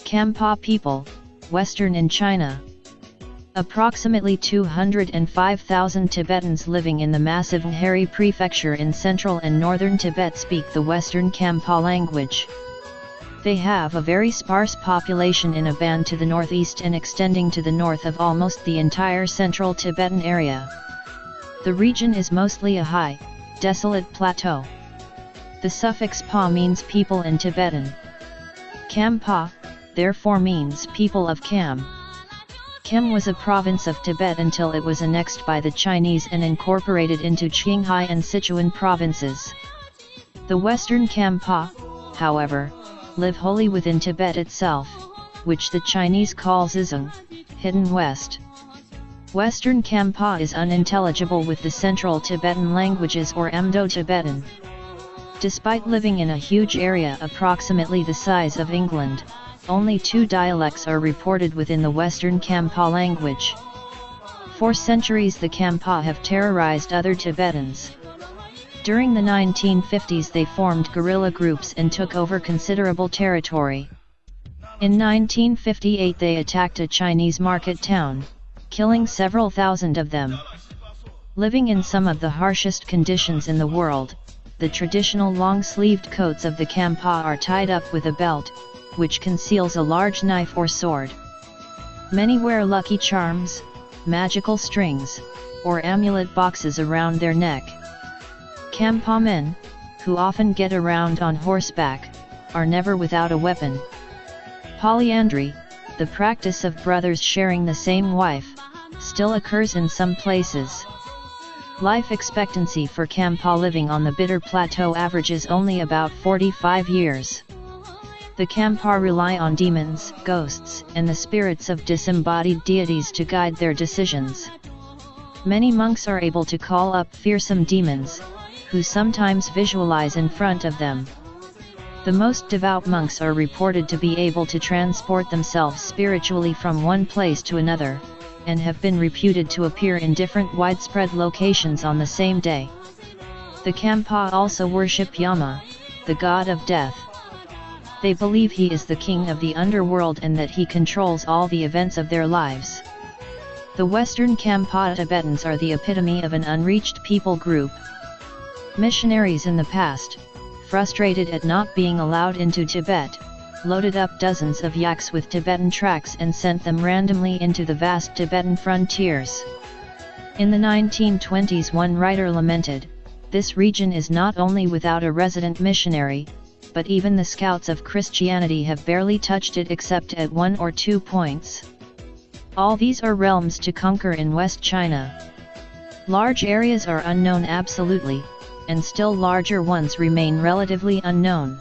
Khampa people, Western in China. Approximately 205,000 Tibetans living in the massive Nhari prefecture in central and northern Tibet speak the Western Khampa language. They have a very sparse population in a band to the northeast and extending to the north of almost the entire central Tibetan area. The region is mostly a high, desolate plateau. The suffix pa means people in Tibetan. Khampa, therefore, means people of Kham. Kham was a province of Tibet until it was annexed by the Chinese and incorporated into Qinghai and Sichuan provinces. The Western Khampa, however, live wholly within Tibet itself, which the Chinese call Zizang, hidden west. Western Khampa is unintelligible with the Central Tibetan languages or Amdo-Tibetan. Despite living in a huge area approximately the size of England, only 2 dialects are reported within the Western Khampa language. For centuries the Khampa have terrorized other Tibetans. During the 1950s they formed guerrilla groups and took over considerable territory. In 1958 they attacked a Chinese market town, killing several thousand of them. Living in some of the harshest conditions in the world, the traditional long-sleeved coats of the Khampa are tied up with a belt, which conceals a large knife or sword. Many wear lucky charms, magical strings, or amulet boxes around their neck. Khampa men, who often get around on horseback, are never without a weapon. Polyandry, the practice of brothers sharing the same wife, still occurs in some places. Life expectancy for Khampa living on the Bitter Plateau averages only about 45 years. The Khampa rely on demons, ghosts, and the spirits of disembodied deities to guide their decisions. Many monks are able to call up fearsome demons, who sometimes visualize in front of them. The most devout monks are reported to be able to transport themselves spiritually from one place to another, and have been reputed to appear in different widespread locations on the same day. The Khampa also worship Yama, the god of death. They believe he is the king of the underworld and that he controls all the events of their lives. The Western Khampa Tibetans are the epitome of an unreached people group. Missionaries in the past, frustrated at not being allowed into Tibet, loaded up dozens of yaks with Tibetan tracts and sent them randomly into the vast Tibetan frontiers. In the 1920s one writer lamented, "This region is not only without a resident missionary, but even the scouts of Christianity have barely touched it except at 1 or 2 points. All these are realms to conquer in West China. Large areas are unknown absolutely, and still larger ones remain relatively unknown.